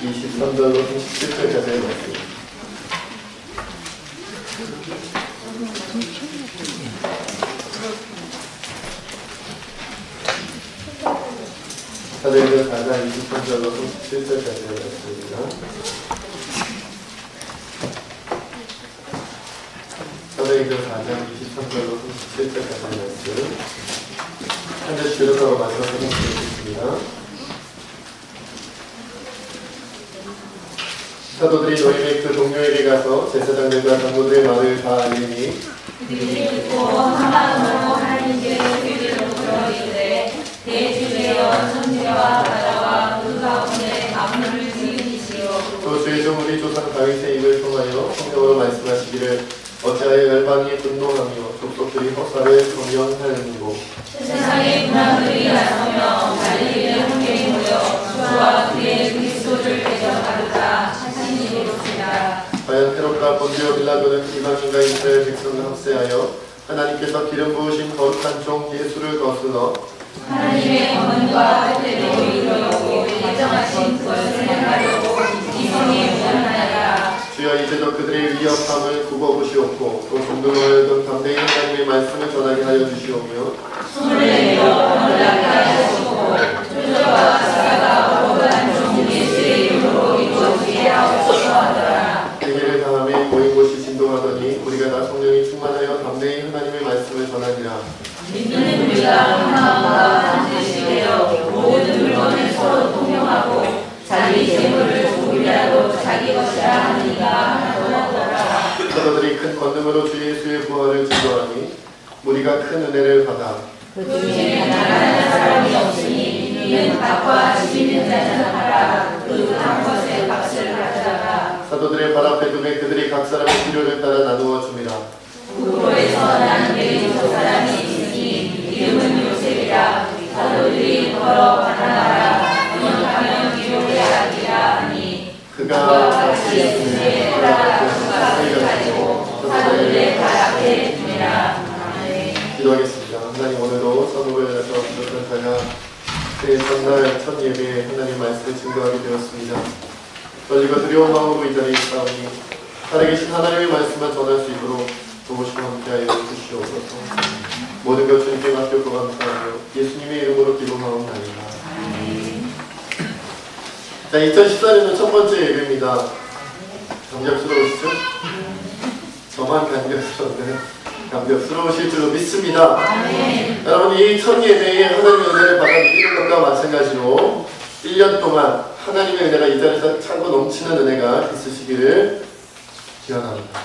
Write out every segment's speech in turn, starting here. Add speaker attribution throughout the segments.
Speaker 1: 23절로 37절까지의 말씀. 사도행전 4장 23절로 37절까지의 말씀입니다. 사도행전 4장 23절로 37절까지의 말씀. 한 절씩 교독하고 마지막 설명드리겠습니다. 사도들이 노예의 그 동료에게 가서 제사장들과 장로들의 말을 다 알리니
Speaker 2: 그들이 듣고 한 마음으로 하나님께 회개로 돌아오기를 대주되어 천지와 바다와 그 가운데 만물을 지으시오.
Speaker 1: 또 주의 종 우리 조상 다윗의 입을 통하여 성령으로 말씀하시기를 어찌하여 열방이 분노하며 족속들이 허사를 경영하는고
Speaker 2: 세상의 문화들이 나서며 자기의 함께 모여 주와 그의 그리스도를 대적하고자 하신 이로시다.
Speaker 1: 과연 헤롯과 본디오 빌라도는 이방인과 이스라엘 백성을 합세하여 하나님께서 기름 부으신 거룩한 종 예수를 거슬러
Speaker 2: 하나님의 권능과 뜻대로 이루려고 예정하신 그것을 행하려고 이성에 운영하나이다.
Speaker 1: 주여 이제도 그들의 위협함을 굽어보시옵고 또 종들로 하여금 담대히 하나님의 말씀을 전하게 하여 주시오며
Speaker 2: 손을 내밀어 번호하게 하시고 조저와 사사가 거룩한 종 예수의 이름으로 이루어지게 하옵소서 하더라.
Speaker 1: 세계를 다음에 모인 곳이 진동하더니 우리가 다 성령이 충만하여 담대히 하나님의 말씀을 전하니라.
Speaker 2: 믿는 우리가 한 마음과 한 뜻이 되어 모든 물건을 서로 통용하고 자기 재물을 조금이라도 자기 것이라 하니가 하나도 없더라.
Speaker 1: 사도들이 큰 권능으로 주 예수의 부활을 증거하니 우리가 큰 은혜를 받아
Speaker 2: 그 중에 나라는 사람이 없으니 이는 값과 지는 자는 하라. 그 한 것의 값을 가져다가
Speaker 1: 사도들의 발 앞에 두매 그들이 각 사람의 필요를 따라 나누어 줍니다.
Speaker 2: 구로에서 난 개인 두 사람이 있으니 이름은 요셉이라. 사도들이 걸어 가나다라. 번역하면 기록의 아기라 하니
Speaker 1: 그가
Speaker 2: 같이 있으니 돌아가 그 값을 가지고 사도들의 발 앞에 두니라. 아멘.
Speaker 1: 기도하겠습니다. 하나님 오늘도 선물을 해서 부족한 자가 그 전날 첫 예배에 하나님 말씀을 증거하게 되었습니다. 떨리고 두려운 마음으로 이 자리에 있사오니 살아계신 하나님의 말씀만 전할 수 있도록 도우시고 함께하여 주시옵소서. 모든 것 주님께 맡겼고 감사하며 예수님의 이름으로 기도하옵나이다. 자, 2014년은 첫 번째 예배입니다. 감격스러우시죠? 저만 감격스러운데 감격스러우실 줄로 믿습니다. 여러분, 이 첫 예배에 하나님의 은혜를 받아 누리는 것과 마찬가지로 1년 동안 하나님의 은혜가 이 자리에서 차고 넘치는 은혜가 있으시기를 기원합니다.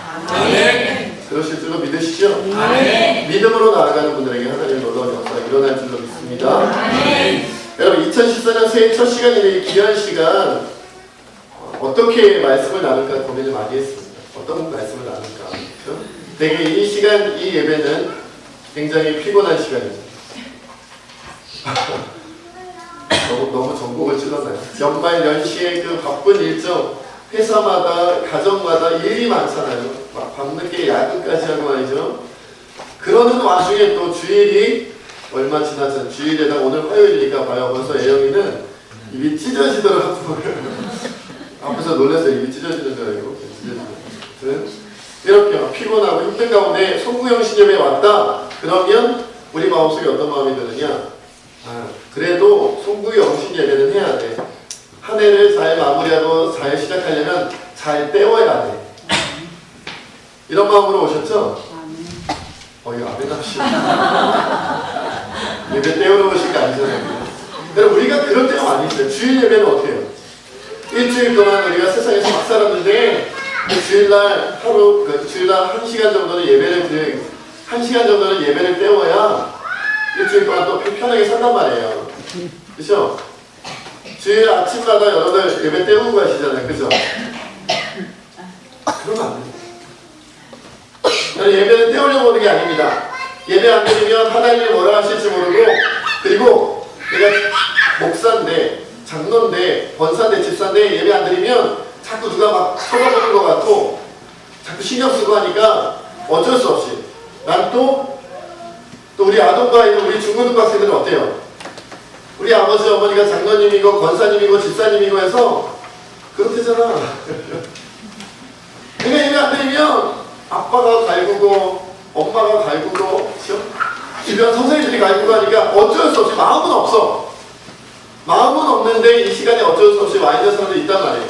Speaker 1: 그러실 줄로 믿으시죠? 믿음으로 나아가는 분들에게 하나님의 놀라운 역사가 일어날 줄로 믿습니다. 여러분, 2014년 새해 첫 시간인 이 귀한 시간 어떻게 말씀을 나눌까 고민을 많이 했습니다. 어떤 말씀을 나눌까? 그렇죠? 되게 이 시간, 이 예배는 굉장히 피곤한 시간입니다. 너무 전곡을 찔렀나요? 연말 연시에 그 바쁜 일정, 회사마다, 가정마다 일이 많잖아요. 막 밤늦게 야근까지 하고 말이죠. 그러는 와중에 또 주일이 얼마 지나지 않은 주일에다 오늘 화요일이니까 봐요. 벌써 애영이는 입이 찢어지더라고요. 앞에서 놀라서 입이 찢어지는 줄 알고. 이렇게 피곤하고 힘든 가운데 송구영 신념에 왔다. 그러면 우리 마음속에 어떤 마음이 드느냐? 그래도 송구영 신 예배는 해야 돼. 한 해를 잘 마무리하고 잘 시작하려면 잘 때워야 돼. 이런 마음으로 오셨죠? 이거 아멘합시다. 예배 때우러 오신 거 아니잖아요. 여러분, 우리가 그럴 때가 많이 있어요. 주일 예배는 어떻게 해요? 일주일 동안 우리가 세상에서 막 살았는데 주일날 하루, 주일날 1시간 정도는 예배를 1시간 정도는 예배를 때워야 일주일 동안 또 편하게 산단 말이에요. 그죠? 주일 아침마다 여러분들 예배 때우고 가시잖아요. 그죠? 그러면 안 돼요. 예배는 때우려고 오는 게 아닙니다. 예배 안 드리면 하나님이 뭐라 하실지 모르고, 그리고 내가 목사인데, 장로인데, 권사인데, 집사인데 예배 안 드리면 자꾸 누가 막 쳐다보는 것 같고 자꾸 신경 쓰고 하니까 어쩔 수 없이 난 또 우리 아동과 있는 우리 중고등학생들은 어때요? 우리 아버지 어머니가 장로님이고 권사님이고 집사님이고 해서 그렇대잖아. 그러니까 예배 안 드리면 아빠가 갈구고 엄마가 갈구고 주변 선생님들이 갈구고 하니까 어쩔 수 없이 마음은 없어. 마음은 없는데 이 시간에 어쩔 수 없이 와 있는 사람들이 있단 말이에요.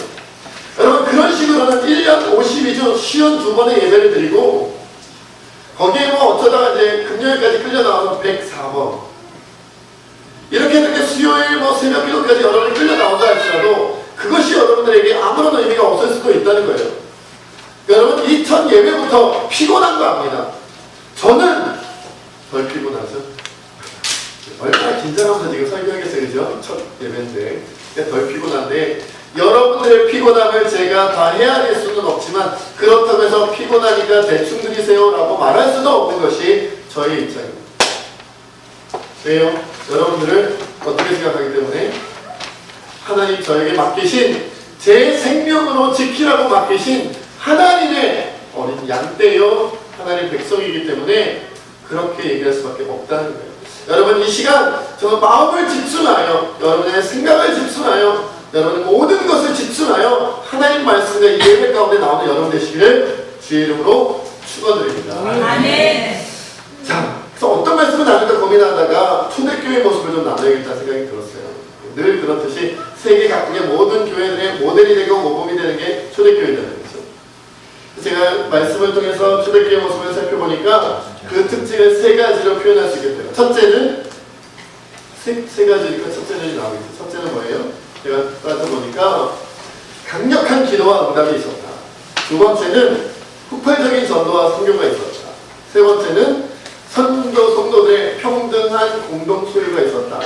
Speaker 1: 여러분 그런 식으로는 1년 52주 52번의 예배를 드리고 거기에 뭐 어쩌다가 이제 금요일까지 끌려 나와서 104번 이렇게 수요일 뭐 새벽 기도까지 여러분이 끌려 나온다 할지라도 그것이 여러분들에게 아무런 의미가 없을 수도 있다는 거예요. 여러분 이 첫 예배부터 피곤한 거 압니다. 저는 덜 피곤하죠. 얼마나 긴장하면서 지금 설교하겠어요, 그죠? 첫 예배인데 덜 피곤한데 여러분들의 피곤함을 제가 다 헤아릴 수는 없지만 그렇다고 해서 피곤하니까 대충 드리세요 라고 말할 수도 없는 것이 저의 입장입니다. 왜요? 여러분들을 어떻게 생각하기 때문에 하나님 저에게 맡기신 제 생명으로 지키라고 맡기신 하나님의 어린 양떼요 하나님 백성이기 때문에 그렇게 얘기할 수밖에 없다는 거예요. 여러분 이 시간 저는 마음을 집중하여 여러분의 생각을 집중하여 여러분의 모든 것을 집중하여 하나님 말씀과 이 예배 가운데 나오는 여러분 되시기를 주의 이름으로 축원드립니다.
Speaker 2: 아멘.
Speaker 1: 자, 그래서 어떤 말씀을 나눌까 고민하다가 초대교회 모습을 좀 나눠야겠다는 생각이 들었어요. 늘 그렇듯이 세계 각국의 모든 교회들의 모델이 되고 모범이 되는 게 초대교회잖아요. 그렇죠? 제가 말씀을 통해서 초대교회 모습을 살펴보니까 그 특징을 세 가지로 표현할 수 있겠대요. 첫째는 세 가지니까 첫째는 나오겠죠. 첫째는 뭐예요? 제가 따져보니까 강력한 기도와 응답이 있었다. 두 번째는 폭발적인 전도와 선교가 있었다. 세 번째는 성도들의 평등한 공동 소유가 있었다.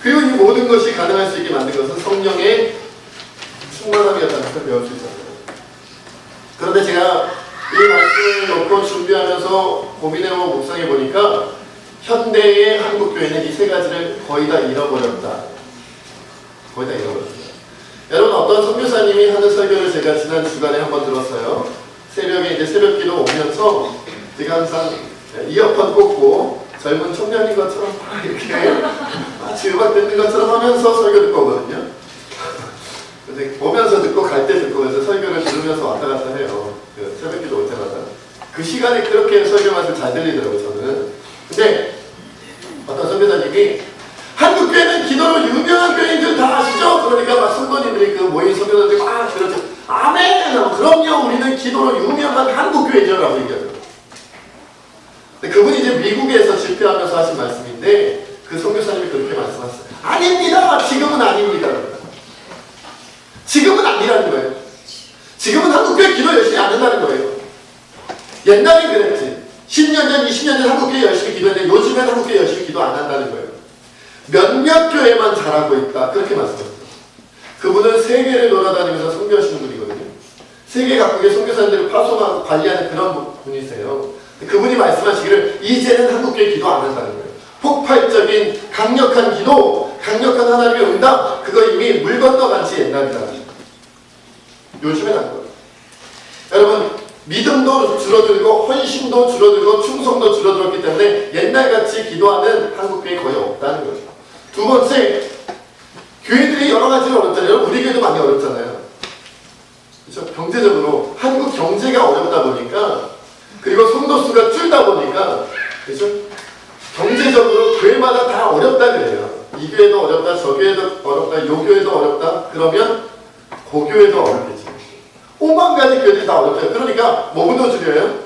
Speaker 1: 그리고 이 모든 것이 가능할 수 있게 만든 것은 성령의 충만함이었다는 것을 배울 수 있었어요. 그런데 제가 이 말씀을 놓고 준비하면서 고민해보고 묵상해 보니까 현대의 한국교회는 이 세 가지를 거의 다 잃어버렸다. 거의 다 잃어버렸습니다. 여러분 어떤 선교사님이 하는 설교를 제가 지난 주간에 한번 들었어요. 새벽에 이제 새벽기도 오면서 제가 항상 이어폰 꽂고 젊은 청년인 것처럼 막 이렇게 마치 음악 듣는 것처럼 하면서 설교 듣고 오거든요. 근데 오면서 듣고 갈 때 듣고 그래서 설교를 들으면서 왔다 갔다 해요. 그 새벽기도 올 때마다. 그 시간에 그렇게 설교 말씀 잘 들리더라고요, 저는. 근데 어떤 선교사님이 한국교회는 기도로 유명한 교회인들 다 아시죠? 그러니까 막 성도님들이 그 모인 선교사들이 막 그러죠. 아멘! 그럼요, 우리는 기도로 유명한 한국교회죠. 라고 얘기하죠. 그분이 이제 미국에서 집회하면서 하신 말씀인데 그 선교사님이 그렇게 말씀하셨어요. 아닙니다! 지금은 아닙니다. 지금은 아니라는 거예요. 지금은 한국교회 기도 열심히 안 한다는 거예요. 옛날엔 그랬지. 10년 전, 20년 전 한국교회 열심히 기도했는데 요즘엔 한국교회 열심히 기도 안 한다는 거예요. 몇몇 교회만 잘하고 있다. 그렇게 말씀하셨어요. 그분은 세계를 돌아다니면서 선교하시는 분이거든요. 세계 각국의 선교사님들을 파송하고 관리하는 그런 분이세요. 그분이 말씀하시기를 이제는 한국교회 기도 안 한다는 거예요. 폭발적인 강력한 기도, 강력한 하나님의 응답, 그거 이미 물 건너간 지 옛날이다. 요즘엔 안 거예요. 여러분 믿음도 줄어들고 헌신도 줄어들고 충성도 줄어들었기 때문에 옛날같이 기도하는 한국교회 거의 없다는 거죠. 두 번째, 교회들이 여러 가지로 어렵잖아요. 우리 교회도 많이 어렵잖아요. 그렇죠? 경제적으로 한국 경제가 어렵다 보니까 그리고 성도 수가 줄다 보니까 그렇죠? 경제적으로 교회마다 다 어렵다 그래요. 이 교회도 어렵다, 저 교회도 어렵다, 요 교회도 어렵다. 그러면 그 교회도 어렵겠지. 5만 가지 교회들이 다 어렵대요. 그러니까 뭐부터 줄여요?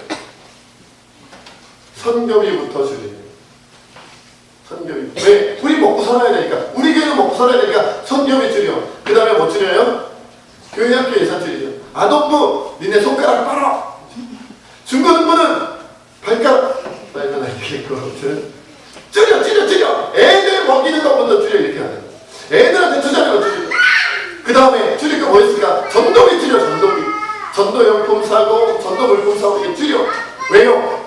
Speaker 1: 선교비부터 줄여요. 선교비. 왜? 우리 먹고 살아야 되니까. 우리 교회는 먹고 살아야 되니까 선교비 줄여. 그 다음에 뭐 줄여요? 교회학교 예산 줄이죠. 아동부 니네 손가락 빨아. 중고등부는 발가락 빨면 안 되겠고 아무튼 줄여. 애들 먹이는 것부터 줄여 이렇게 하는. 애들한테 투자하는 거 줄여. 그 다음에 줄일 거 뭐 있을까? 전도비 줄여. 전도용품 사고 전도 물품 사고 이게 줄여. 왜요?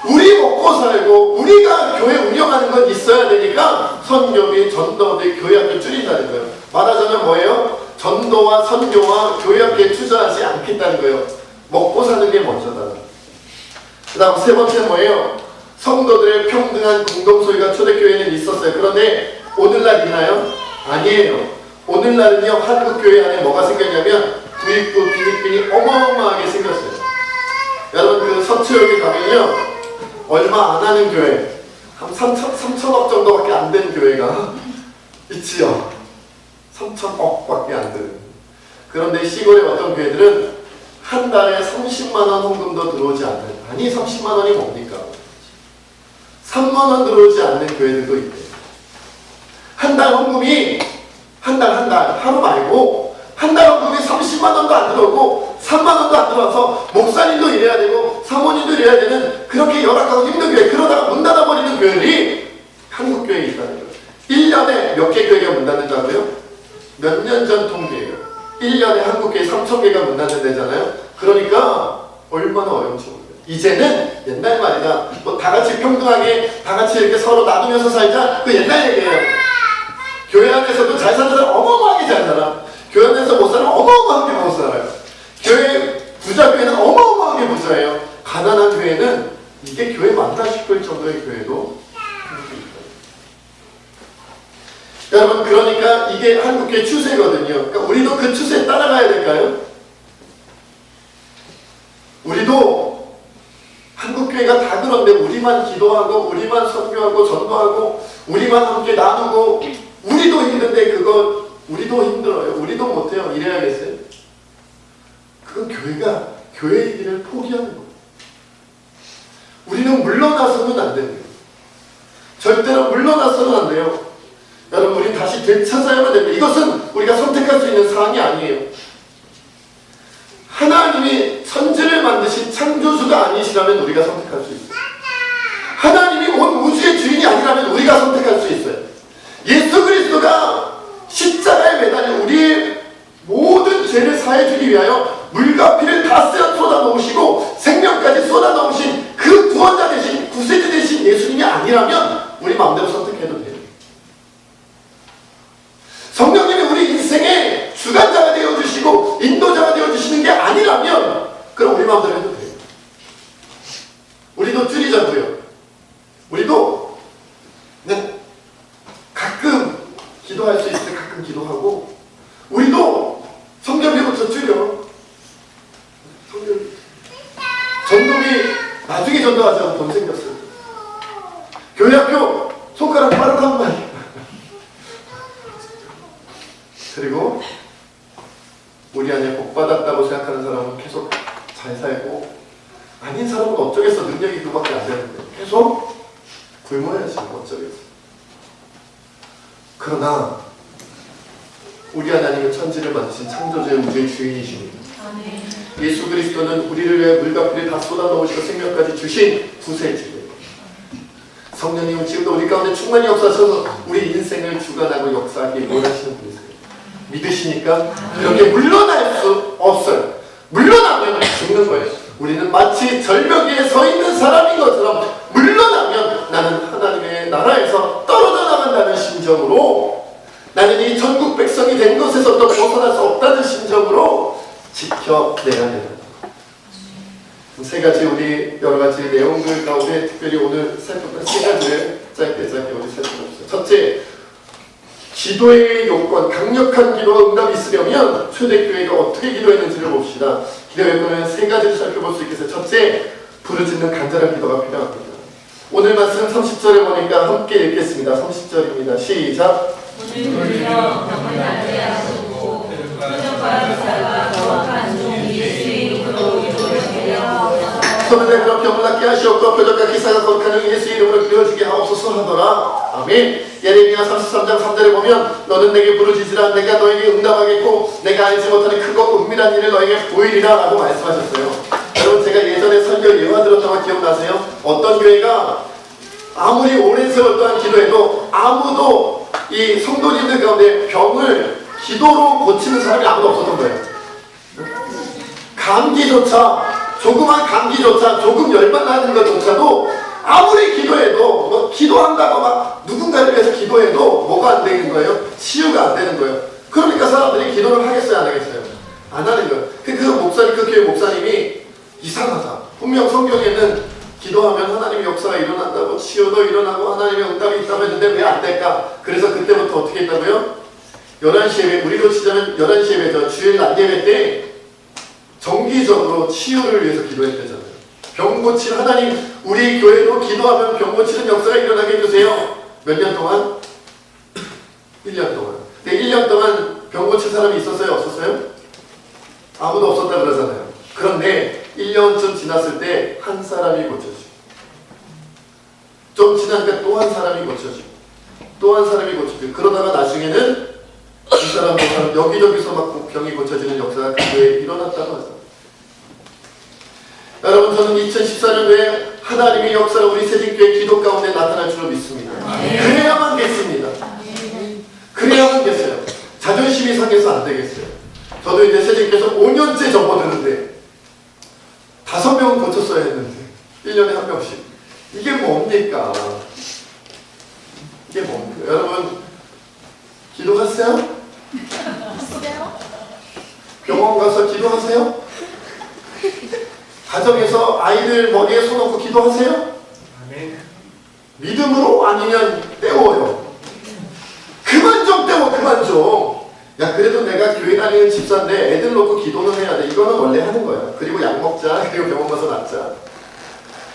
Speaker 1: 우리 먹고 살고 우리가 교회 운영하는 건 있어야 되니까 선교비, 전도비, 교회학교 줄인다는 거예요. 말하자면 뭐예요? 전도와 선교와 교회학교에 투자하지 않겠다는 거예요. 먹고 사는 게 먼저다. 그 다음 세 번째는 뭐예요? 성도들의 평등한 공동소유가 초대교회에는 있었어요. 그런데 오늘날 있나요? 아니에요. 오늘날은요, 한국교회 안에 뭐가 생겼냐면 부익부, 빈익빈이 어마어마하게 생겼어요. 여러분, 그 서초역에 가면요, 얼마 안 하는 교회, 한 3천억 정도밖에 안 된 교회가 있지요. 3천억밖에 안 되는. 그런데 시골의 어떤 교회들은 한 달에 30만 원 헌금도 들어오지 않는, 아니 30만 원이 뭡니까? 3만 원 들어오지 않는 교회들도 있대요. 한 달 헌금이 한 달 하루 말고 한 달 헌금이 30만 원도 안 들어오고 3만 원도 안 들어와서 목사님도 일해야 되고 사모님도 일해야 되는 그렇게 열악하고 힘든 교회, 그러다가 문 닫아버리는 교회들이 한국 교회에 있다는 거예요. 1년에 몇 개 교회가 문 닫는다고요? 몇 년 전 통계예요. 1년에 한국 교회 3,000개가 문 닫는다잖아요. 그러니까 얼마나 어려운지 모르겠어요. 이제는 옛날 말이다. 뭐 다 같이 평등하게 다 같이 이렇게 서로 나누면서 살자. 그 옛날 얘기예요. 교회 안에서도 잘 사는 사람 어마어마하게 잘 살아. 교회 안에서 못 살면 어마어마하게 못 살아요. 부자 교회는 어마어마하게 부자예요. 가난한 교회는 이게 교회 맞나 싶을 정도의 교회도 있어요. 여러분, 그러니까 이게 한국교회 추세거든요. 그러니까 우리도 그 추세에 따라가야 될까요? 우리도 한국교회가 다 그런데 우리만 기도하고 우리만 선교하고 전도하고 우리만 함께 나누고 우리도 힘든데 그거 우리도 힘들어요. 우리도 못해요. 이래야겠어요? 그건 교회가 교회의 길을 포기하는 거예요. 우리는 물러나서는 안 됩니다. 절대로 물러나서는 안 돼요. 여러분, 우리는 다시 되찾아야만 됩니다. 이것은 우리가 선택할 수 있는 사항이 아니에요. 하나님이 천지를 만드신 창조주가 아니시라면 우리가 선택할 수 있어요. 하나님이 온 우주의 주인이 아니라면 우리가 선택할 수 있어요. 예수 그리스도가 십자가에 매달려 우리의 모든 죄를 사해주기 위하여 물과 피를 다 쏟아놓으시고 생명까지 쏟아놓으신 그 구원자 되신 구세주 되신 예수님이 아니라면 우리 마음대로 선택해도 돼요. 성령님이 우리 인생의 주관자가 되어주시고 인도자가 되어주시는 게 아니라면 그럼 우리 마음대로 해도 돼요. 우리도 줄이자고요. 우리도 그냥 가끔 기도할 수 있을 때 가끔 기도하고 우리도 성경비부터 줄여. 전도비 나중에 전도하자고 돈 생겼어요. 교회 학교 손가락 빠르단 말이야. 그리고 우리 안에 복받았다고 생각하는 사람은 계속 잘 살고 아닌 사람은 어쩌겠어. 능력이 그밖에 안 되는데 계속 굶어야지. 어쩌겠어. 그러나 우리 하나님은 천지를 만드신 창조주의 우주의 주인이십니다. 예수 그리스도는 우리를 위해 물과 피를 다 쏟아놓으시고 생명까지 주신 구세주예요. 성령님은 지금도 우리 가운데 충만히 역사하셔서 우리 인생을 주관하고 역사하기 원하시는 분이세요. 믿으시니까 그렇게 물러날 수 없어요. 물러나면 죽는 거예요. 우리는 마치 절벽 위에 서 있는 사람인 것처럼 물러나면 나는 하나님의 나라에서 떨어져 나간다는 심정으로 나는 이 전국 백성이 된 것에서 또 벗어날 수 없다는 심정으로 지켜내야 됩니다. 세 가지 우리 여러 가지 내용들 가운데 특별히 오늘 살펴볼 세 가지를 짧게 우리 살펴봅시다. 첫째, 기도의 요건, 강력한 기도가 응답이 있으려면 초대교회가 어떻게 기도했는지를 봅시다. 기도의 요건은 세 가지를 살펴볼 수 있겠어요. 첫째, 부르짖는 간절한 기도가 필요합니다. 오늘 말씀 30절에 보니까 함께 읽겠습니다. 30절입니다. 시작.
Speaker 2: 오늘부터 병을 낫게 하시고 표적과 기사가 정확한 종이 예수의 이름으로 이루어지게 하옵소서.
Speaker 1: 손을 내밀어 병을 낫게 하시옵고 표적과 기사가 거룩한 예수의 이름으로 이루어지게 하옵소서 하더라. 아멘. 예레미야 33장 3절에 보면 너는 내게 부르짖으라 내가 너에게 응답하겠고 내가 알지 못하는 크고 은밀한 일을 너에게 보이리라 라고 말씀하셨어요. 여러분, 제가 예전에 설교 예화 들었던 거 기억나세요? 어떤 교회가 아무리 오랜 세월 동안 기도해도 아무도 이 성도님들 가운데 병을 기도로 고치는 사람이 아무도 없었던 거예요. 감기조차, 조그만 감기조차, 조금 열만 나는 것조차도 아무리 기도해도, 뭐 기도한다고 막 누군가를 위해서 기도해도 뭐가 안 되는 거예요? 치유가 안 되는 거예요. 그러니까 사람들이 기도를 하겠어요, 안 하겠어요? 안 하는 거예요. 그 교회 목사님이 이상하다. 분명 성경에는 기도하면 하나님의 역사가 일어난다고, 치유도 일어나고 하나님의 응답이 있다고 했는데 왜 안 될까? 그래서 그때부터 어떻게 했다고요? 11시 예배, 우리로 치자면 11시 예배죠. 주일 낮 예배 때 정기적으로 치유를 위해서 기도했대잖아요. 병 고칠 하나님, 우리 교회도 기도하면 병 고치는 역사가 일어나게 해주세요. 몇 년 동안? 1년 동안. 근데 1년 동안 병 고칠 사람이 있었어요? 없었어요? 아무도 없었다 그러잖아요. 그런데 1년쯤 지났을 때 한 사람이 고쳐지고, 좀 지나니까 또 한 사람이 고쳐지고, 또 한 사람이 고쳐지고, 그러다가 나중에는 두 사람, 두 사람 여기저기서 막 병이 고쳐지는 역사가 그 교회에 일어났다고 하죠. 여러분, 저는 2014년도에 하나님의 역사가 우리 새진교회 기도 가운데 나타날 줄로 믿습니다. 그래야만 겠습니다. 그래야만 겠어요. 자존심이 상해서 안 되겠어요. 저도 이제 새진교회에서 5년째 접어드는데 5명은 고쳤어야 했는데 1년에 1명씩. 이게 뭡니까? 이게 뭡니까? 여러분, 기도하세요? 병원 가서 기도하세요? 가정에서 아이들 머리에 손 얹고 기도하세요? 믿음으로? 아니면 때워요? 그만 좀 때워, 그만 좀. 야, 그래도 내가 교회 다니는 집사인데 애들 놓고 기도는 해야 돼. 이거는 원래 하는 거야. 그리고 약 먹자. 그리고 병원 가서 낫자.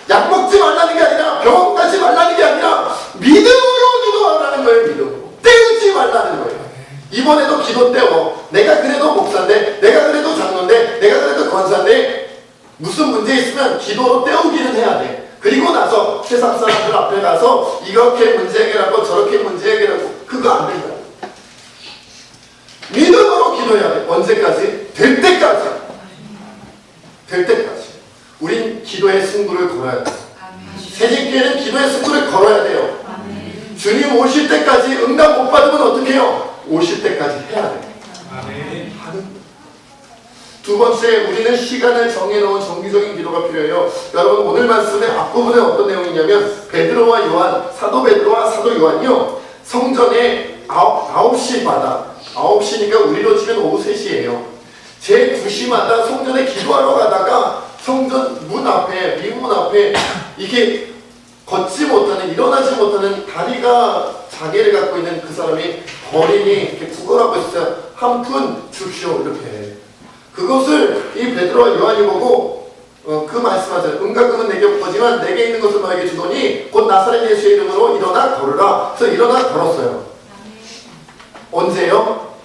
Speaker 1: 약 먹지 말라는 게 아니라, 병원 가지 말라는 게 아니라 믿음으로 기도하라는 거예요. 믿음으로. 때우지 말라는 거예요. 이번에도 기도 때워. 내가 그래도 목사인데, 내가 그래도 장로인데, 내가 그래도 권사인데, 무슨 문제 있으면 기도로 때우기는 해야 돼. 그리고 나서 세상 사람들 앞에 가서 이렇게 문제 해결하고 저렇게 문제 해결하고, 그거 안 된다. 믿음으로 기도해야 돼. 언제까지? 될 때까지. 될 때까지. 우린 기도의 승부를 걸어야 돼. 새진교회는 기도의 승부를 걸어야 돼요. 주님 오실 때까지 응답 못 받으면 어떻게 해요? 오실 때까지 해야 돼. 두 번째, 우리는 시간을 정해놓은 정기적인 기도가 필요해요. 여러분, 오늘 말씀의 앞부분에 어떤 내용이냐면 베드로와 요한, 사도 베드로와 사도 요한이요, 성전에 9시마다, 9시니까 우리로 치면 오후 3시예요. 제 2시마다 성전에 기도하러 가다가 성전 문 앞에, 미문 앞에 이게 걷지 못하는, 일어나지 못하는 다리가 장애를 갖고 있는 그 사람이 거린이 이렇게 구걸하고 있어요. 한 푼 줍시오, 이렇게. 그것을 이 베드로와 요한이 보고 그 말씀하잖아요. 은과 금은 내게 없거지만 내게 있는 것을 너에게 주더니 곧 나사렛 예수의 이름으로 일어나 걸으라. 그래서 일어나 걸었어요. 언제요?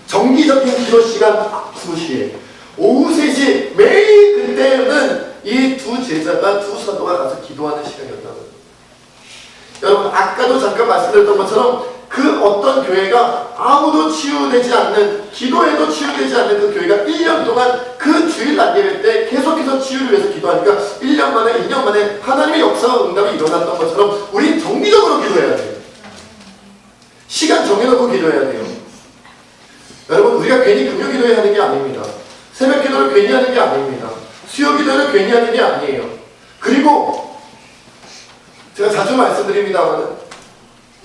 Speaker 1: 정기적인 기도 시간 2시에 오후 3시 매일 그때는 이 두 제자가, 두 사도가 가서 기도하는 시간이었다고요. 여러분, 아까도 잠깐 말씀드렸던 것처럼 그 어떤 교회가 아무도 치유되지 않는, 기도해도 치유되지 않는 그 교회가 1년 동안 그 주일 낮 예배 때 계속해서 치유를 위해서 기도하니까 1년 만에, 2년 만에 하나님의 역사와 응답이 일어났던 것처럼 우린 정기적으로 기도해야 돼요. 시간 정해놓고 기도해야 돼요. 여러분, 우리가 괜히 금요 기도해야 하는 게 아닙니다. 새벽 기도를 괜히 하는 게 아닙니다. 수요 기도를 괜히 하는 게 아니에요. 그리고 제가 자주 말씀드립니다만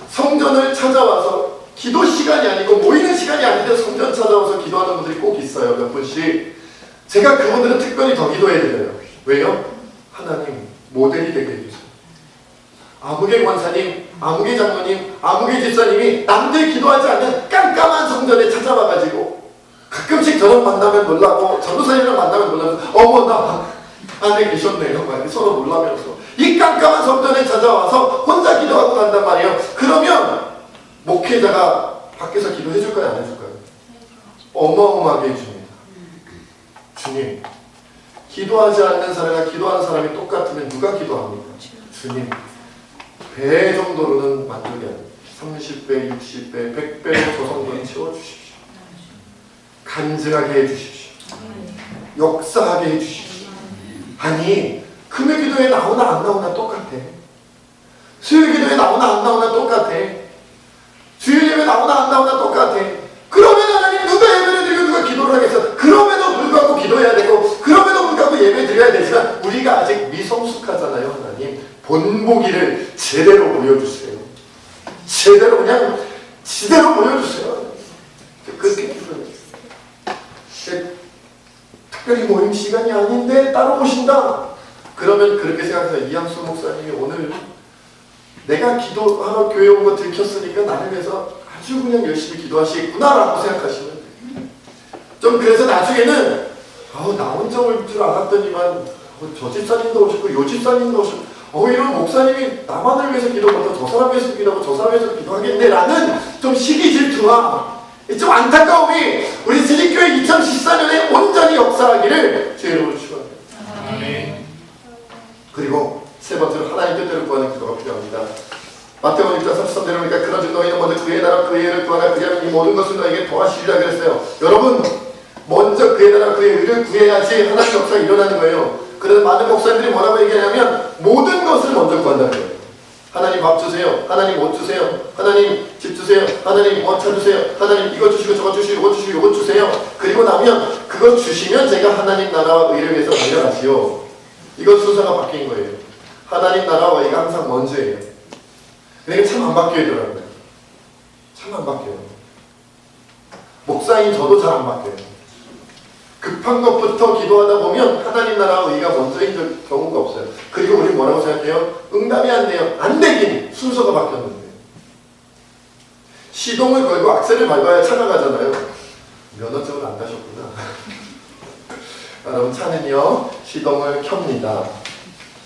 Speaker 1: 성전을 찾아와서 기도 시간이 아니고 모이는 시간이 아닌데 성전 찾아와서 기도하는 분들이 꼭 있어요. 몇 분씩. 제가 그분들은 특별히 더 기도해야 돼요. 왜요? 하나님 모델이 되게 해주세요. 아무개 권사님, 아무개 장로님, 아무개 집사님이 남들 기도하지 않는 깜깜한 성전에 찾아와가지고 가끔씩 저랑 만나면 놀라고 전도사님이랑 만나면 놀라면서 어머 나 안에 계셨네요. 막 서로 놀라면서 이 깜깜한 성전에 찾아와서 혼자 기도하고 간단 말이에요. 그러면 목회자가 밖에서 기도해 줄까요? 안 해줄까요? 어마어마하게 해줍니다. 주님, 기도하지 않는 사람과 기도하는 사람이 똑같으면 누가 기도합니까? 주님, 배 정도로는 만족이 아닙니다. 30배, 60배, 100배로 저 성도는 채워주십시오. 간증하게 해주십시오. 역사하게 해주십시오. 아니, 금요 기도에 나오나 안 나오나 똑같아. 수요 기도에 나오나 안 나오나 똑같아. 주일 예배 나오나 안 나오나 똑같아. 그러면 하나님 누가 예배를 드리고 누가 기도를 하겠어? 그럼에도 불구하고 기도해야 되고 그럼에도 불구하고 예배 드려야 되지만 우리가 아직 미성숙하잖아요. 하나님 본보기를 제대로 보여주세요. 제대로 그냥 지대로 보여주세요. 그렇게 기도해요. 특별히 모임 시간이 아닌데 따로 오신다. 그러면 그렇게 생각해서 이양수 목사님이 오늘 내가 기도하러 교회 온 거 들켰으니까 나를 위해서 아주 그냥 열심히 기도하시겠구나라고 생각하시면 돼요. 좀 그래서 나중에는 나 혼자 올 줄 알았더니만 저 집사님도 오셨고 요 집사님도 오셨고 이런 목사님이 나만을 위해서 기도하고 저 사람 위해서 기도하고 저 사람 위해서 기도하겠네 라는 좀 시기 질투와 좀 안타까움이 우리 세직교회 2014년에 온전히 역사하기를 주의 이름으로 축원합니다. 그리고 세 번째로 하나님 뜻대로 구하는 기도가 필요합니다. 마태복음 6장 33절에 보니까 그런즉 너희는 먼저 그의 나라 그의 의를 구하라 그리하면 이 모든 것을 너에게 더하시리라 그랬어요. 여러분 먼저 그의 나라 그의 의를 구해야지 하나님 역사가 일어나는 거예요. 그래서 많은 목사님들이 뭐라고 얘기하냐면 모든 것을 먼저 구한다는 거예요. 하나님 밥 주세요. 하나님 옷 주세요. 하나님 집 주세요. 하나님 차 주세요. 하나님 이것 주시고 저것 주시고 이것 주시고 이것 주세요. 그리고 나면 그것 주시면 제가 하나님 나라와 의를 위해서 달려가지요. 이것 순서가 바뀐 거예요. 하나님 나라와 의가 항상 먼저예요. 그러니까 참 안 바뀌더라고요. 참 안 바뀌어요. 목사인 저도 잘 안 바뀌어요. 급한 것부터 기도하다 보면 하나님 나라와 의가 먼저인 경우가 없어요. 그리고 우리 뭐라고 생각해요? 응답이 안 돼요. 안 되긴 순서가 바뀌었는데. 시동을 걸고 악셀을 밟아야 차가 가잖아요. 면허증을 안 가셨구나. 여러분 차는요 시동을 켭니다.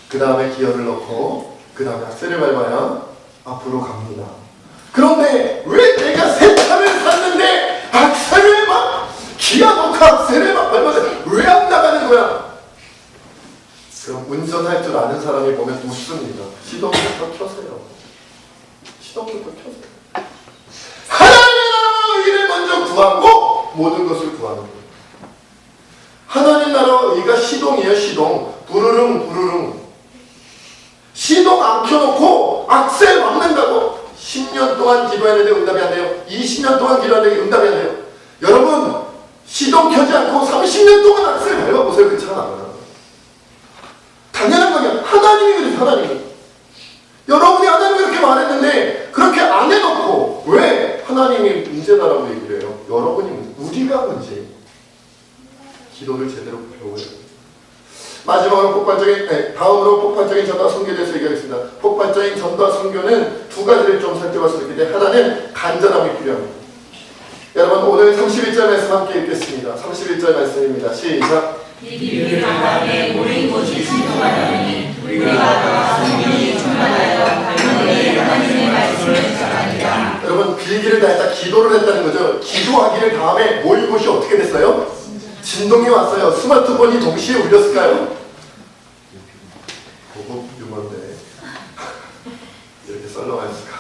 Speaker 1: 그 다음에 기어를 넣고 그 다음에 악셀을 밟아야 앞으로 갑니다. 그런데 왜 내가 새 차를 샀는데 악셀을 막 기어 넣고 악셀을 막 밟았는데 왜 안 나가는 거야? 그럼 운전할 줄 아는 사람이 보면 웃습니다. 시동부터 켜세요. 시동부터 켜세요. 하나님의 나라와 의를 먼저 구하고 모든 것을 구하는 거예요. 하나님 나라와 의가 시동이에요. 시동. 부르릉 부르릉. 시동 안 켜놓고 악셀 막는다고 10년 동안 기도했는데 응답이 안 돼요. 20년 동안 기도했는데 응답이 안 돼요. 여러분 시동 켜지 않고 30년 동안 악셀 밟아보세요. 그 차가 나가요. 당연한 거냐. 하나님이 그래요. 하나님이. 여러분이 하나님이 그렇게 말했는데 그렇게 안 해놓고 왜 하나님이 문제다라고 얘기를 해요? 여러분이 문제. 우리가 문제. 기도를 제대로 배워야 돼요. 마지막으로 다음으로 폭발적인 전도와 선교에 대해서 얘기하겠습니다. 폭발적인 전도와 선교는 두 가지를 좀 살펴봤으면 좋겠는데 하나는 간절함이 필요합니다. 여러분 오늘 31절 말씀 함께 읽겠습니다. 31절 말씀입니다. 시작.
Speaker 2: 이 강당에 모인 곳이 신통하더니 우리가 성령이 충만하여 갈망에 하나님의 말씀을 전합니다.
Speaker 1: 여러분 빌기를 다 했다. 기도를 했다는 거죠. 기도하기를 다음에 모인 곳이 어떻게 됐어요? 진동이 왔어요. 스마트폰이 동시에 울렸을까요? 고급 유머인데 이렇게 썰렁했을까?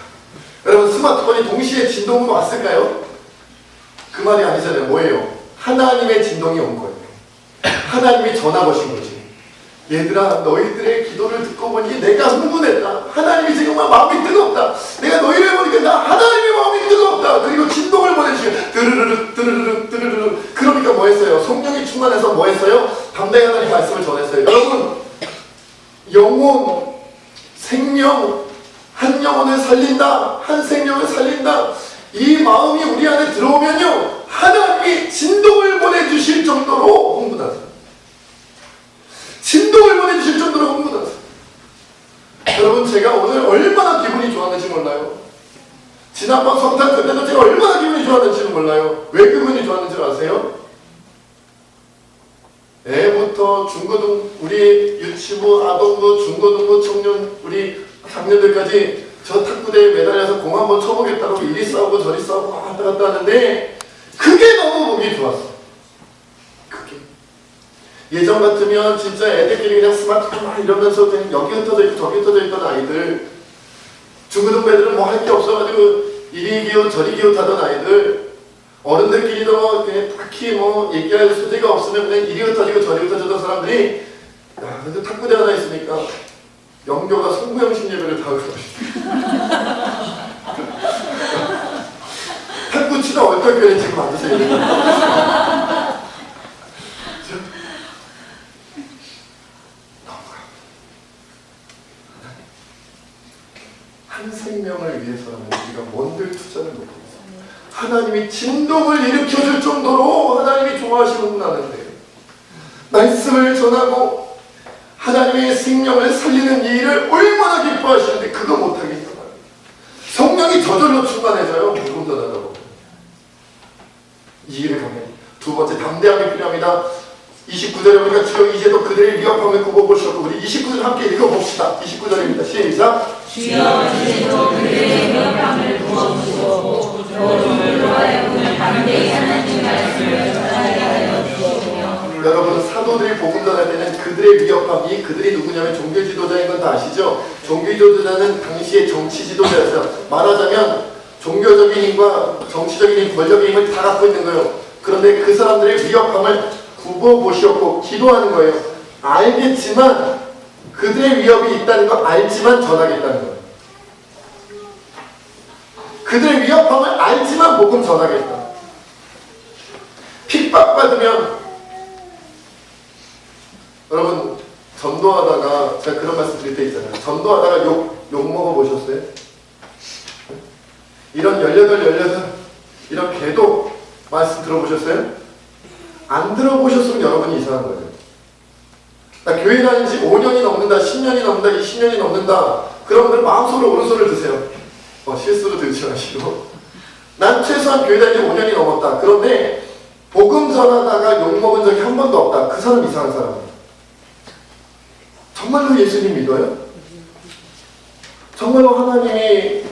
Speaker 1: 여러분 스마트폰이 동시에 진동으로 왔을까요? 그 말이 아니잖아요. 뭐예요? 하나님의 진동이 온 거예요. 하나님이 전화 거신 거지. 얘들아 너희들의 기도를 듣고 보니 내가 흥분했다. 하나님이 정말 마음이 뜨겁다. 내가 너희를 보니까 나 하나님의 마음이 뜨겁다. 그리고 진동을 보내주시고 드르르륵 드르르륵 드르르륵. 그러니까 뭐 했어요? 성령이 충만해서 뭐 했어요? 담대히 하나님 말씀을 전했어요. 여러분 영혼, 생명, 한 영혼을 살린다. 한 생명을 살린다. 이 마음이 우리 안에 들어오면요 하나님이 진동을 보내주실 정도로 흥분하세요. 진동을 보내주실 정도로 흥분하세요. 여러분 제가 오늘 얼마나 기분이 좋았는지 몰라요. 지난번 성탄 때도 제가 얼마나 기분이 좋았는지는 몰라요. 왜 기분이 좋았는지 아세요? 애부터 중고등 우리 유치부, 아동부, 중고등부 청년 우리 학년들까지 저 탁구대에 매달려서 공 한번 쳐보겠다고 이리 싸우고 저리 싸우고 왔다 갔다 하는데 그게 너무 보기 좋았어. 그게 예전 같으면 진짜 애들끼리 그냥 스마트폰 막 이러면서 그냥 여기 흩어져 있고 저기 흩어져 있던 아이들, 중고등부 애들은 뭐 할 게 없어가지고 이리 기웃 저리 기웃하던 아이들, 어른들끼리도 그냥 딱히 뭐 얘기할 소재가 없으면 그냥 이리 흩어지고 저리 흩어지던 사람들이 야 근데 탁구대 하나 있으니까 영교가 송구영신 예배를 다 하고 탁구 치다 얼떨결에 지금 앉으세요. 한 생명을 위해서라면 우리가 뭔들 투자를 놓고 있어요. 하나님이 진동을 일으켜줄 정도로 하나님이 좋아하시는구나 하는데 말씀을 전하고 하나님의 생명을 살리는 이 일을 얼마나 기뻐하시는데 그거 못하겠단 말이에요. 성령이 저절로 충만해져요. 복음 전하다고. 이 일을 가면 두 번째 담대함이 필요합니다. 29절에 보니까 주여 이제도 그들의 위협함을 굽어보시고 우리 29절 함께 읽어봅시다. 29절입니다. 시작.
Speaker 2: 주여 이제도 그들의 위협함을 부어주시고 너희로 하여금 담대히 하나님 말씀을 전하게 하여 주시며.
Speaker 1: 여러분 사도들이 복음 전할 때는 그들의 위협함이 그들이 누구냐면 종교 지도자인 건 다 아시죠? 종교 지도자는 당시의 정치 지도자였어요. 말하자면 종교적인 힘과 정치적인 힘, 권력의 힘을 다 갖고 있는 거예요. 그런데 그 사람들의 위협함을 굽어보시었고 기도하는 거예요. 알겠지만 그들의 위협이 있다는 거 알지만 전하겠다는 거예요. 그들의 위협함을 알지만 복음 전하겠다. 핍박받으면 여러분 전도하다가 제가 그런 말씀 드릴 때 있잖아요. 전도하다가 욕 먹어보셨어요? 이런 18 이런 개도 말씀 들어보셨어요? 안 들어보셨으면 여러분이 이상한 거예요. 교회 다닌 지 5년이 넘는다, 10년이 넘는다, 20년이 넘는다. 그러면 마음속으로 오른손을 드세요. 실수로 들지 마시고. 난 최소한 교회 다닌 지 5년이 넘었다. 그런데 복음 전하다가 욕먹은 적이 한 번도 없다. 그 사람 이상한 사람이에요. 정말로 예수님 믿어요? 정말로 하나님이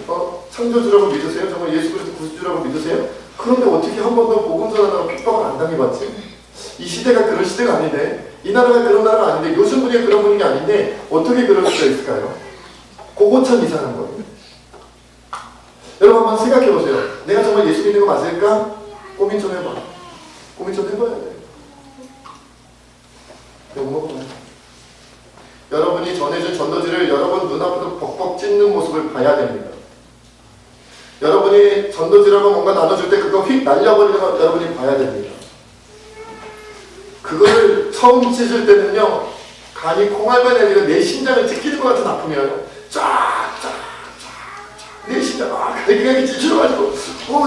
Speaker 1: 창조주라고 믿으세요? 정말 예수 그리스도 구주라고 믿으세요? 그런데 어떻게 한 번도 복음 전하다가 핍박을 안 당해봤지? 이 시대가 그런 시대가 아닌데, 이 나라가 그런 나라가 아닌데, 요즘 분위기가 그런 분위기가 아닌데 어떻게 그럴 수가 있을까요? 그거 참 이상한 거예요. 여러분 한번 생각해보세요. 내가 정말 예수 믿는 거 맞을까? 고민 좀 해봐. 고민 좀 해봐야 돼. 욕먹어봐요. 여러분이 전해준 전도지를 여러분 눈앞에서 벅벅 찢는 모습을 봐야 됩니다. 여러분이 전도지라고 뭔가 나눠줄 때 그거 휙 날려버리는 거 여러분이 봐야 됩니다. 그거를 처음 찢을 때는요, 간이 콩알만 내리고 내 심장을 찢기는 것 같은 아픔이에요. 쫙쫙쫙쫙 내 심장 갈기갈기 찢어가지고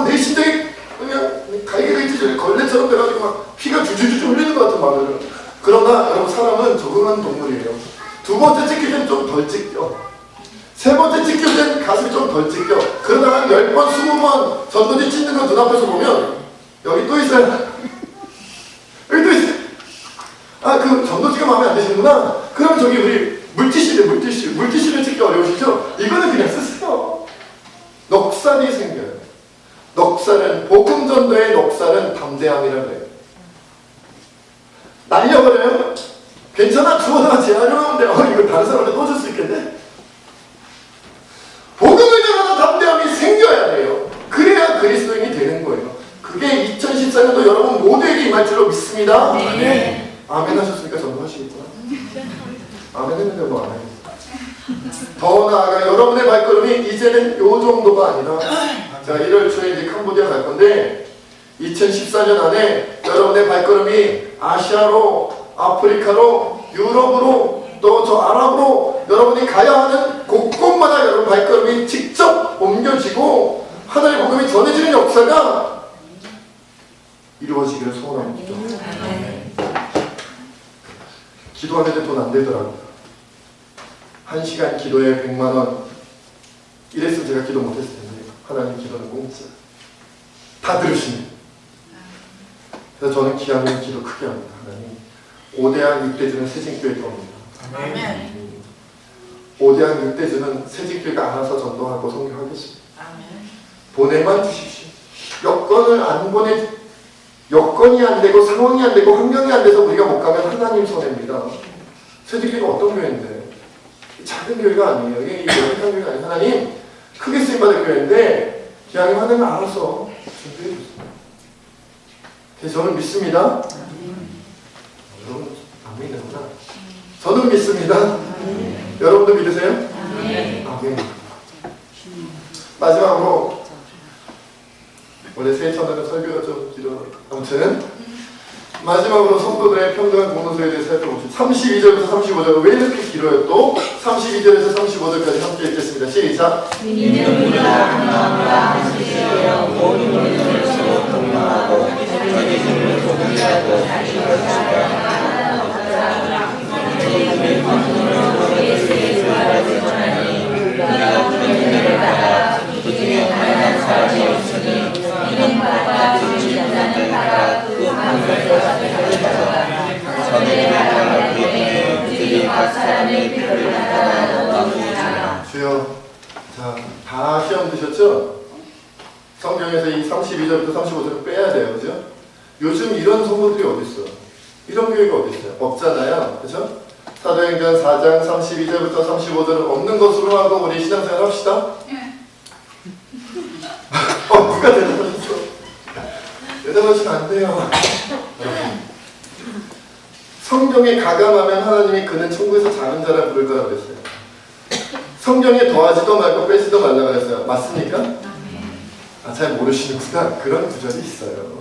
Speaker 1: 내 심장이 그냥 갈기갈기 찢어 걸레처럼 돼가지고 막 피가 주주주주 흘리는 것 같은 마음이에요. 그러나 여러분 사람은 적응하는 동물이에요. 두 번째 찢길 때는 좀 덜 찢겨. 세 번째 찢길 때는 가슴이 좀 덜 찢겨. 그러다가 10번, 20번 전도지 찢는 거 눈앞에서 보면 여기 또 있어요. 여기 또 있어요. 그 전도지가 마음에 안 드시는구나. 그럼 저기 우리 물티슈래, 물티슈. 물티슈를 찍기 어려우시죠? 이거는 그냥 쓰세요. 넉살이 생겨요. 넉살은, 복음 전도의 넉살은 담대함이라고 해요. 날려버려요? 괜찮아, 주워다가 재활용하면 돼. 이거 다른 사람한테 또 줄 수 있겠네? 복음을 전하는 담대함이 생겨야 돼요. 그래야 그리스도인이 되는 거예요. 그게 2014년도 여러분 모두에게 임할 줄로 믿습니다.
Speaker 2: 네.
Speaker 1: 아멘 하셨으니까 전도 하시겠구나. 아멘 했는데 뭐 안 하겠어. 더 나아가 여러분의 발걸음이 이제는 요 정도가 아니라, 자 1월 초에 이제 캄보디아 갈 건데 2014년 안에 여러분의 발걸음이 아시아로, 아프리카로, 유럽으로, 또 저 아랍으로 여러분이 가야 하는 곳곳마다 여러분 발걸음이 직접 옮겨지고 하나님의 복음이 전해지는 역사가 이루어지기를 소원합니다. 기도하는데 돈 안 되더라고요. 1시간 기도에 100만원. 이랬으면 제가 기도 못했을 텐데 하나님 기도는 공짜. 다 들으시네. 그래서 저는 기하면 기도 크게 합니다. 하나님 5대양 6대주는 새진교회 들어옵니다.
Speaker 2: 아멘.
Speaker 1: 5대양 6대주는 새진교회가 알아서 전도하고 성교하겠습니다. 보내만 주십시오. 여건을 안 보내, 여건이 안 되고 상황이 안 되고 환경이 안 돼서 우리가 못 가면 하나님 손해입니다. 새진교회가 어떤 교회인데? 작은 교회가 아니에요. 이게 연합한 교회가 아니에요. 하나님 크게 쓰임받을 교회인데 기왕에 하나님 알아서 준비해 주세요. 그래서 저는 믿습니다. 여러분 안 믿는구나. 저는 믿습니다. 여러분도 믿으세요? 아멘. 마지막으로 원래 새해 첫날은 설교가 좀 길어. 아무튼 마지막으로 성도들의 평등한 공동소에 대해서 살펴봅시다. 32절부터 35절 왜 이렇게 길어요? 또 32절에서 35절까지 함께 읽겠습니다. 시작.
Speaker 2: 믿는 우리가 하나님과 하시되어 모든 것을 서로 공유하고 자기 힘을 조금이라도 자기 것이라 하나 없다. 우리의 권능으로 우리의 세계를 전하니 우리가 우리를 따라
Speaker 1: 주여, 자, 다 시험 드셨죠? 성경에서 이 32절부터 35절을 빼야 돼요, 그죠? 요즘 이런 성도들이 어디 있어? 이런 교회가 어디 있어요? 없잖아요, 그죠? 사도행전 4장 32절부터 35절은 없는 것으로 하고 우리 신앙생활 합시다. 누가 대답하셨어? 대답하시면 안 돼요. 성경에 가감하면 하나님이 그는 천국에서 작은 자라 부를 거라 그랬어요. 성경에 더하지도 말고 빼지도 말라 그랬어요. 맞습니까? 잘 모르시는구나. 그런 구절이 있어요.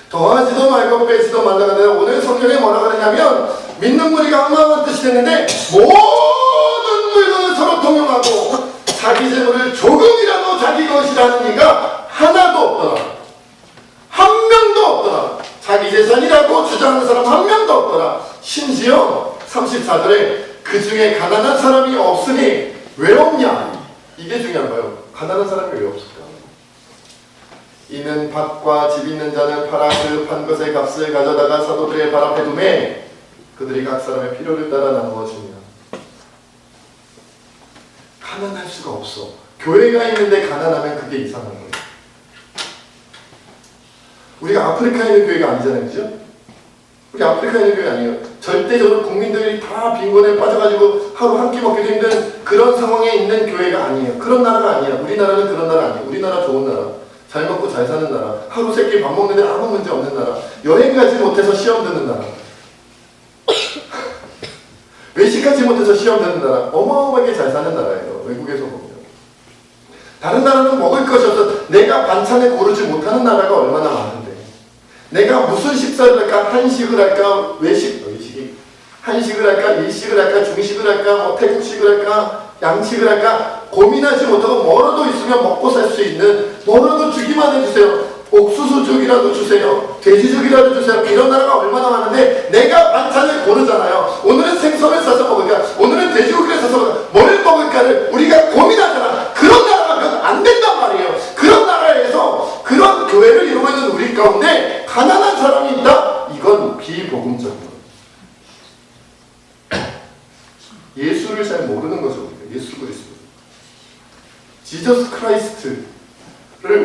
Speaker 1: 더하지도 말고 빼지도 말라 그래요. 오늘 성경에 뭐라 그러냐면 믿는 우리가 한마음한 뜻이 됐는데 모든 물건을 서로 통용하고 자기 재물을 조금이라도 자기 것이라 하는 이가 하나도 없더라. 한 명도 없더라. 자기 재산이라고 주장하는 사람 한 명도 없더라. 심지어 34절에 그 중에 가난한 사람이 없으니 왜 없냐? 이게 중요한 거예요. 가난한 사람이 왜 없을까? 이는 밭과 집 있는 자는 팔아 그 판 것의 값을 가져다가 사도들의 발 앞에 두매 그들이 각 사람의 필요를 따라 나누어 줍니다. 가난할 수가 없어. 교회가 있는데 가난하면 그게 이상한 거예요. 우리가 아프리카에 있는 교회가 아니잖아요, 그죠? 우리 아프리카에 있는 교회 아니에요. 절대적으로 국민들이 다 빈곤에 빠져가지고 하루 한 끼 먹기도 힘든 그런 상황에 있는 교회가 아니에요. 그런 나라가 아니야. 우리나라는 그런 나라 아니에요. 우리나라 좋은 나라. 잘 먹고 잘 사는 나라. 하루 세 끼 밥 먹는데 아무 문제 없는 나라. 여행 가지 못해서 시험 듣는 나라. 외식하지 못해서 시험 듣는 나라. 어마어마하게 잘 사는 나라예요. 외국에서 보면. 다른 나라는 먹을 것이 없어. 내가 반찬을 고르지 못하는 나라가 얼마나 많은데. 내가 무슨 식사를 할까? 한식을 할까? 외식이 한식을 할까? 일식을 할까? 중식을 할까? 뭐 태국식을 할까? 양식을 할까? 고민하지 못하고 뭐라도 있으면 먹고 살 수 있는 뭐라도 주기만 해주세요. 옥수수죽이라도 주세요. 돼지죽이라도 주세요. 이런 나라가 얼마나 많은데 내가 반찬을 고르잖아요. 오늘은 생선을 사서 먹을까? 오늘은 돼지고기를 사서 먹을까? 뭘 먹을까를 우리가 고민하잖아. 그런 나라가 몇 안 된단 말이에요. 그런 나라에서 그런 교회를 이루고 있는 우리 가운데 가난한 사람이 있다? 이건 비복음적인 거예요. 예수를 잘 모르는 거죠. 우리가. 예수 그리스도. 지저스 크라이스트를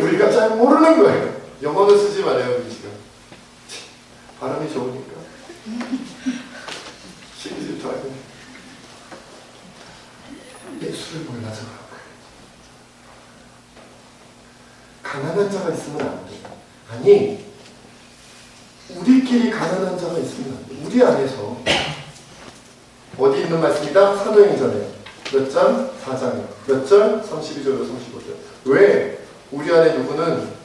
Speaker 1: 우리가 잘 모르는 거예요. 영어는 쓰지 말아요, 우리가. 발음이 좋으니까. 시기질도 하고. 예수를 몰라서 그런 거예요. 가난한 자가 있으면 안 돼. 아니, 우리끼리 가난한 자가 있으면 안 돼. 우리 안에서. 어디 있는 말씀이다? 사도행전에. 몇 장? 4장이요. 몇 절? 32절로 35절. 왜? 우리 안에 누구는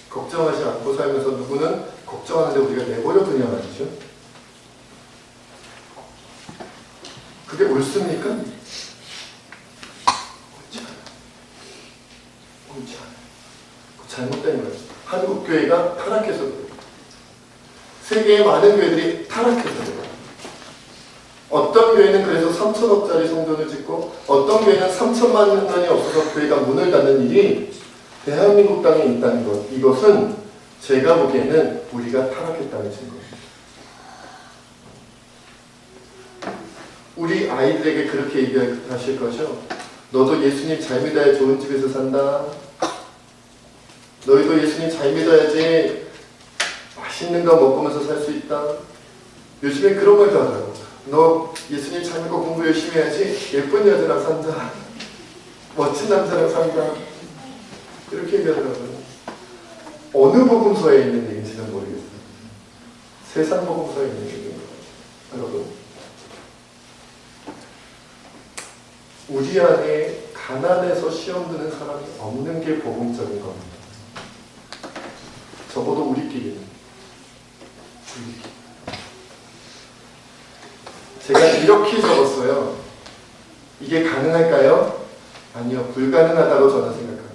Speaker 1: 걱정하지 않고 살면서 누구는 걱정하는데 우리가 내버려 두냐 말이죠. 그게 옳습니까? 옳지 않아요. 잘못된 거예요. 한국 교회가 타락해서 그래요. 세계의 많은 교회들이 타락해서 그래요. 어떤 교회는 그래서 3천억짜리 성전을 짓고 어떤 교회는 3천만 원이 없어서 교회가 문을 닫는 일이 대한민국 땅에 있다는 것. 이것은 제가 보기에는 우리가 타락했다는 증거입니다. 우리 아이들에게 그렇게 얘기하실 거죠. 너도 예수님 잘 믿어야 좋은 집에서 산다. 너희도 예수님 잘 믿어야지 맛있는 거 먹으면서 살 수 있다. 요즘엔 그런 말도 하더라고. 너 예수님 잘 믿고 공부 열심히 해야지 예쁜 여자랑 산다. 멋진 남자랑 산다. 이렇게 얘기하더라고요. 어느 복음서에 있는 얘기인지는 모르겠어요. 세상 복음서에 있는 얘기인 거예요. 여러분, 우리 안에 가난해서 시험 드는 사람이 없는 게 복음적인 겁니다. 적어도 우리끼리는. 제가 이렇게 적었어요. 이게 가능할까요? 아니요. 불가능하다고 저는 생각합니다.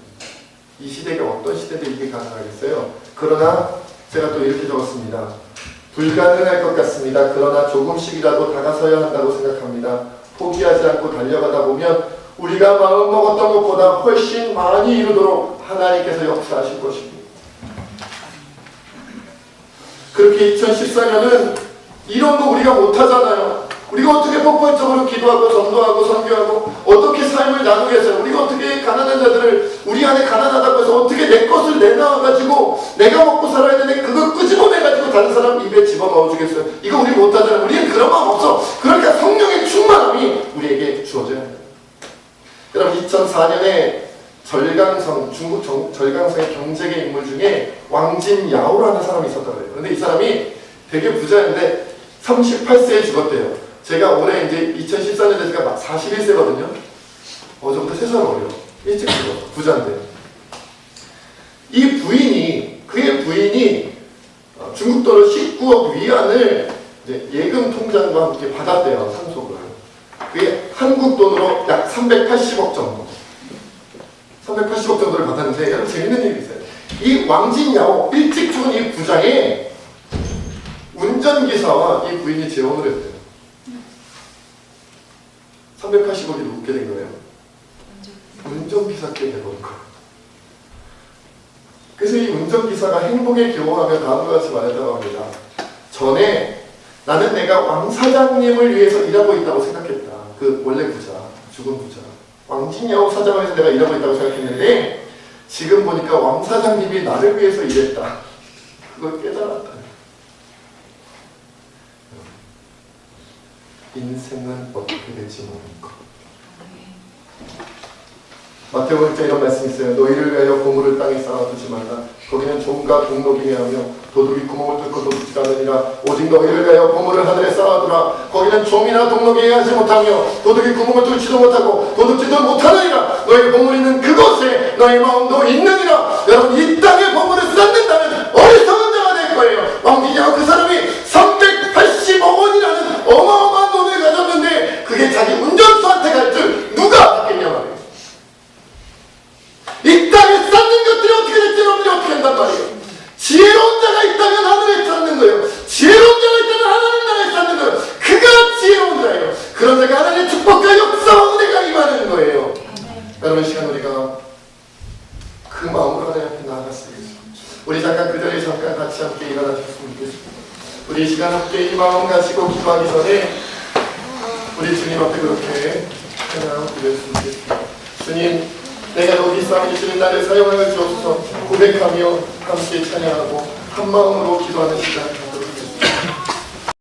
Speaker 1: 이 시대가 어떤 시대인데 이게 가능하겠어요? 그러나 제가 또 이렇게 적었습니다. 불가능할 것 같습니다. 그러나 조금씩이라도 다가서야 한다고 생각합니다. 포기하지 않고 달려가다 보면 우리가 마음먹었던 것보다 훨씬 많이 이루도록 하나님께서 역사하실 것입니다. 그렇게 2014년은 이런 거 우리가 못하잖아요. 우리가 어떻게 폭발적으로 기도하고 전도하고 선교하고 어떻게 삶을 나누겠어요? 우리가 어떻게 가난한 자들을 우리 안에 가난하다고 해서 어떻게 내 것을 내놔가지고 내가 먹고 살아야 되는데 그걸 끄집어내가지고 다른 사람 입에 집어넣어주겠어요? 이거 우리 못하잖아요. 우리는 그런 마음 없어. 그러니까 성령의 충만함이 우리에게 주어져야 해요. 여러분 2004년에 중국 절강성의 경제계 인물 중에 왕진야오라는 사람이 있었다고 해요. 근데 이 사람이 되게 부자였는데 38세에 죽었대요. 제가 올해 이제 2014년에 제가 막 41세거든요. 저보다 3살 어려요. 일찍 죽어. 부자인데. 그의 부인이 중국 돈으로 19억 위안을 예금 통장과 함께 받았대요. 상속을. 그게 한국 돈으로 약 380억 정도. 380억 정도를 받았는데 여러분 재밌는 얘기 있어요. 이 왕진야오 일찍 죽은 이 부자의 운전기사와 이 부인이 재혼을 했대요. 380억이 누구게 된 거예요? 운전기사께 내버린 거예요. 그래서 이 운전기사가 행복에 겨워하며 다음과 같이 말했다고 합니다. 전에 나는 내가 왕사장님을 위해서 일하고 있다고 생각했다. 그 원래 부자, 죽은 부자. 왕진야오 사장을 위해서 내가 일하고 있다고 생각했는데 지금 보니까 왕사장님이 나를 위해서 일했다. 그걸 깨달았다. 인생은 어떻게 될지 모르는 것. 마태복음 1장 이런 말씀이 있어요. 너희를 위하여 보물을 땅에 쌓아두지 말라. 거기는 종과 동록이 하며 도둑이 구멍을 뚫고 도둑질 않으니라. 오직 너희를 위하여 보물을 하늘에 쌓아두라. 거기는 종이나 동록이 하지 못하며 도둑이 구멍을 뚫지도 못하고 도둑질도 못하느니라. 너희 보물이 있는 그곳에 너희 마음도 있느니라. 여러분 이 땅에 보물을 쌓는다면 어리석은 자가 될 거예요. 왕기냐고 그 사람이 380억 원이라는 어마어마한 돈을 가졌는데 그게 자기 운전수한테 갈 줄 누가 알았겠냐 말이에요. 이 땅에 쌓는 것들이 어떻게 될지 여러분이 어떻게 한단 말이에요. 지혜로운 자가 있다면 하늘에 쌓는 거예요. 지혜로운 자가 있다면 하나님 나라에 쌓는 거예요. 그가 지혜로운 자예요. 그런 자가 하나님의 축복과 역사와 은혜가 임하는 거예요. 여러분 시간 우리가 그 마음으로 하나님 앞에 나아갔으면 좋겠습니다. 우리 잠깐 그 자리에 잠깐 같이 함께 일어나 주셨으면 좋겠습니다. 우리 이 시간 함께 이 마음 가지고 기도하기 전에 우리 주님 앞에 그렇게 찬양 드렸으면 좋겠습니다. 주님 내가 어디 싸움이 주는 나를 사용하여 주옵소서. 고백하며 함께 찬양하고 한 마음으로 기도하는 시간